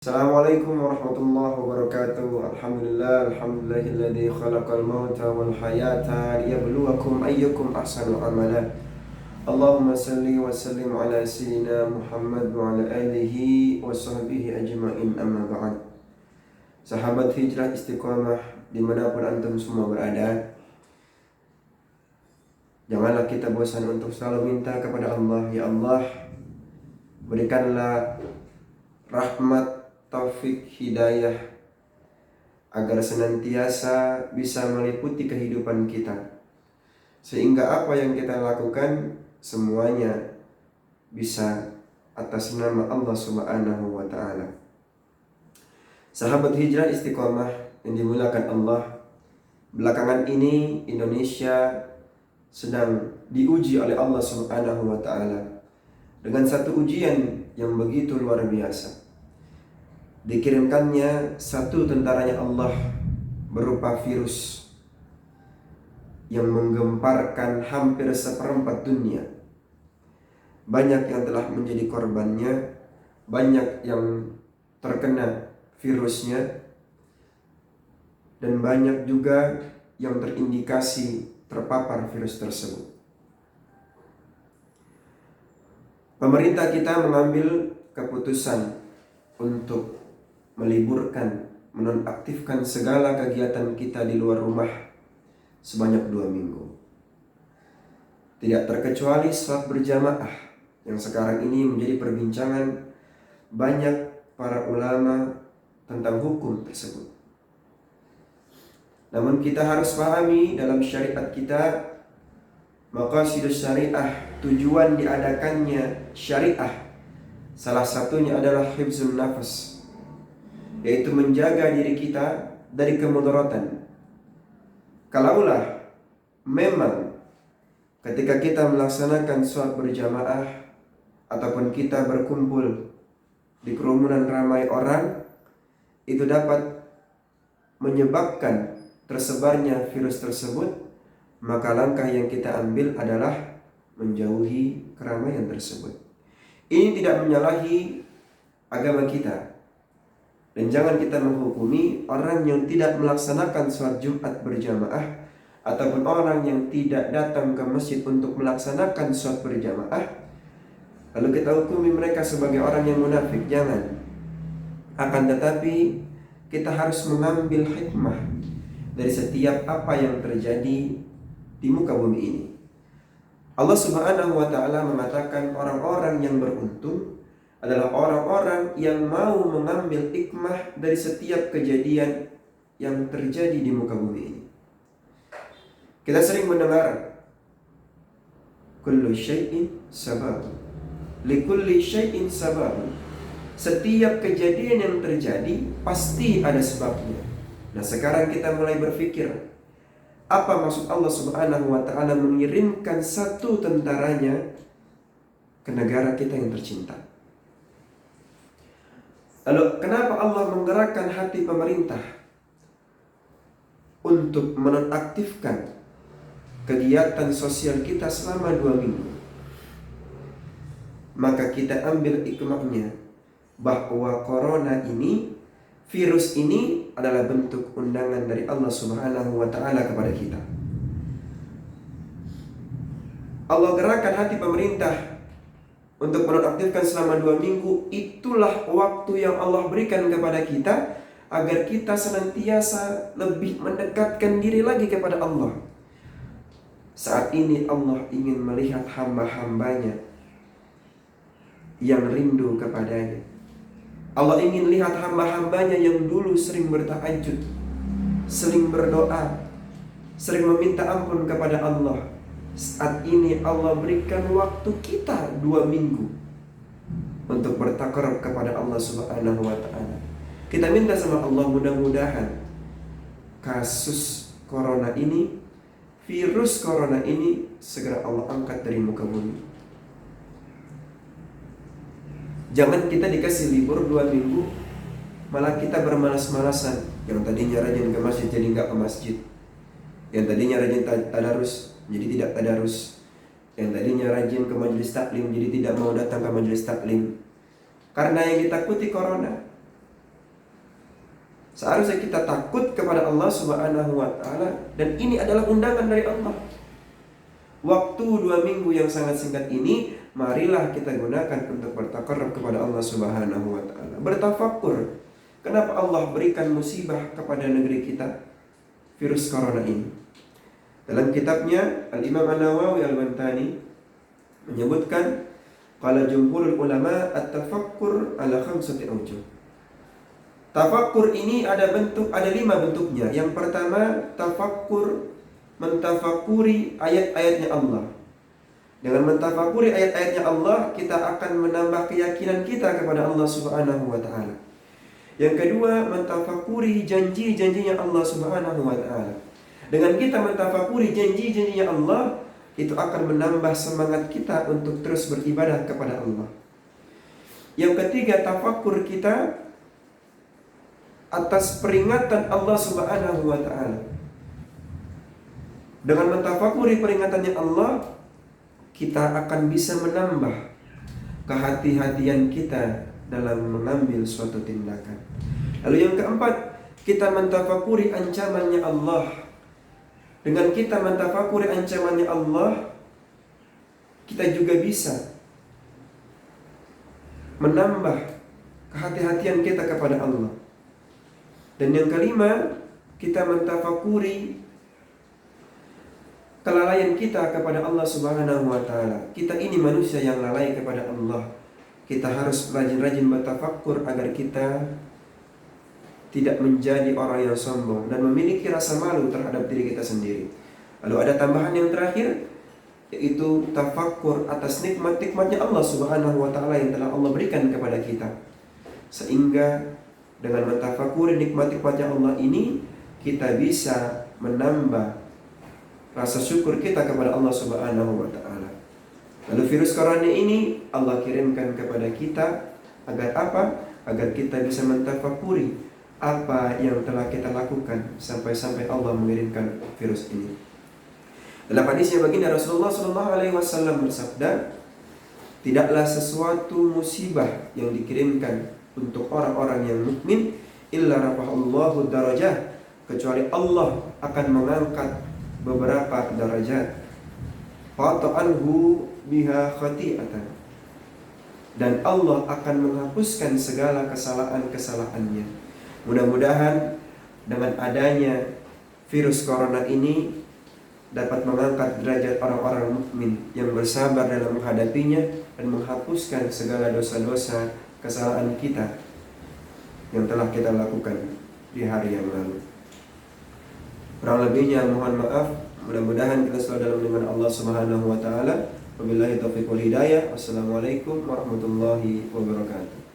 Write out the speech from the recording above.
Assalamualaikum warahmatullahi wabarakatuh. Alhamdulillahilladzi khalaqal mauta wal hayata liyabluwakum ayyukum ahsanu amala. Allahumma salli wa sallim ala sayyidina Muhammad wa ala alihi wa sahbihi ajma'in, amma ba'd. Sahabat hijrah istiqamah dimanapun antum semua berada, janganlah kita bosan untuk selalu minta kepada Allah, ya Allah, berikanlah rahmat, taufik, hidayah agar senantiasa bisa meliputi kehidupan kita, sehingga apa yang kita lakukan semuanya bisa atas nama Allah Subhanahu wa ta'ala. Sahabat hijrah istiqomah yang dimuliakan Allah, belakangan ini Indonesia sedang diuji oleh Allah Subhanahu wa ta'ala dengan satu ujian yang begitu luar biasa. Dikirimkannya satu tentaranya Allah berupa virus yang menggemparkan hampir seperempat dunia. Banyak yang telah menjadi korbannya, banyak yang terkena virusnya, dan banyak juga yang terindikasi terpapar virus tersebut. Pemerintah kita mengambil keputusan untuk meliburkan, menonaktifkan segala kegiatan kita di luar rumah sebanyak 2 minggu. Tidak terkecuali salat berjamaah yang sekarang ini menjadi perbincangan banyak para ulama tentang hukum tersebut. Namun kita harus pahami dalam syariat kita, maqasidus syariah, tujuan diadakannya syariah, salah satunya adalah hifzun nafas, yaitu menjaga diri kita dari kemudaratan. Kalaulah memang ketika kita melaksanakan sholat berjamaah ataupun kita berkumpul di kerumunan ramai orang, itu dapat menyebabkan tersebarnya virus tersebut, maka langkah yang kita ambil adalah menjauhi keramaian tersebut. Ini tidak menyalahi agama kita, dan jangan kita menghukumi orang yang tidak melaksanakan sholat Jumat berjamaah ataupun orang yang tidak datang ke masjid untuk melaksanakan sholat berjamaah lalu kita hukumi mereka sebagai orang yang munafik. Jangan. Akan tetapi kita harus mengambil hikmah dari setiap apa yang terjadi di muka bumi ini. Allah Subhanahu wa ta'ala mengatakan orang-orang yang beruntung adalah orang-orang yang mau mengambil hikmah dari setiap kejadian yang terjadi di muka bumi ini. Kita sering mendengar kullu syai'in sabab, likulli syai'in sabab. Setiap kejadian yang terjadi pasti ada sebabnya. Nah, sekarang kita mulai berpikir, apa maksud Allah Subhanahu wa ta'ala mengirimkan satu tentaranya ke negara kita yang tercinta? Lalu kenapa Allah menggerakkan hati pemerintah untuk menonaktifkan kegiatan sosial kita selama 2 minggu? Maka kita ambil hikmahnya bahwa corona ini, virus ini adalah bentuk undangan dari Allah Subhanahu wa ta'ala kepada kita. Allah gerakkan hati pemerintah untuk menonaktifkan selama 2 minggu. Itulah waktu yang Allah berikan kepada kita agar kita senantiasa lebih mendekatkan diri lagi kepada Allah. Saat ini Allah ingin melihat hamba-hambanya yang rindu kepadanya. Allah ingin lihat hamba-hambanya yang dulu sering bertahajud, sering berdoa, sering meminta ampun kepada Allah. Saat ini Allah berikan waktu kita 2 minggu untuk bertakarub kepada Allah Subhanahu wa ta'ala. Kita minta sama Allah, mudah-mudahan kasus corona ini, virus corona ini segera Allah angkat dari muka bumi. Jangan kita dikasih libur 2 minggu malah kita bermalas-malasan. Yang tadinya rajin ke masjid jadi nggak ke masjid, yang tadinya rajin tadarus jadi tidak tadarus, yang tadinya rajin ke majelis taklim jadi tidak mau datang ke majelis taklim, karena yang ditakuti corona. Seharusnya kita takut kepada Allah Subhanahu wa taala, dan ini adalah undangan dari Allah. Waktu 2 minggu yang sangat singkat ini, marilah kita gunakan untuk bertakarrub kepada Allah Subhanahu wa taala. Bertafakkur, kenapa Allah berikan musibah kepada negeri kita, virus corona ini. Dalam kitabnya Al-Imam An-Nawawi Al-Bantani menyebutkan, qala jumhurul ulama at-tafakkur ala khamsati awjuh. Tafakkur ini ada 5 bentuknya. Yang pertama, tafakkur, mentafakuri ayat-ayatnya Allah. Dengan mentafakuri ayat-ayatnya Allah, kita akan menambah keyakinan kita kepada Allah Subhanahu wa taala. Yang kedua, mentafakuri janji-janjinya Allah Subhanahu wa taala. Dengan kita mentafakuri janji-janjinya Allah, itu akan menambah semangat kita untuk terus beribadah kepada Allah. Yang ketiga, tafakkur kita atas peringatan Allah Subhanahu wa taala. Dengan mentafakuri peringatannya Allah, kita akan bisa menambah kehati-hatian kita dalam mengambil suatu tindakan. Lalu yang keempat, kita mentafakuri ancamannya Allah. Dengan kita mentafakuri ancamannya Allah, kita juga bisa menambah kehati-hatian kita kepada Allah. Dan yang kelima, kita mentafakuri kelalaian kita kepada Allah Subhanahu wa taala. Kita ini manusia yang lalai kepada Allah. Kita harus rajin-rajin bertafakkur agar kita tidak menjadi orang yang sombong dan memiliki rasa malu terhadap diri kita sendiri. Lalu ada tambahan yang terakhir, yaitu tafakkur atas nikmat-nikmatnya Allah Subhanahu wa taala yang telah Allah berikan kepada kita. Sehingga dengan mentafakuri nikmat-nikmatnya Allah ini, kita bisa menambah rasa syukur kita kepada Allah Subhanahu wa taala. Lalu virus corona ini Allah kirimkan kepada kita agar apa? Agar kita bisa mentafakuri apa yang telah kita lakukan sampai Allah mengirimkan virus ini. Dalam hadisnya baginda Rasulullah SAW bersabda, tidaklah sesuatu musibah yang dikirimkan untuk orang-orang yang mukmin illa rafa'allahu darajah, kecuali Allah akan mengangkat beberapa derajat, fata'anhu biha khati'atan, dan Allah akan menghapuskan segala kesalahan-kesalahannya. Mudah-mudahan dengan adanya virus corona ini dapat mengangkat derajat orang-orang mukmin yang bersabar dalam menghadapinya dan menghapuskan segala dosa-dosa kesalahan kita yang telah kita lakukan di hari yang lalu. Kurang lebihnya mohon maaf. Mudah-mudahan kita selalu dalam lindungan Allah Subhanahu wa taala. Wabillahi taufiq wal hidayah. Wassalamualaikum warahmatullahi wabarakatuh.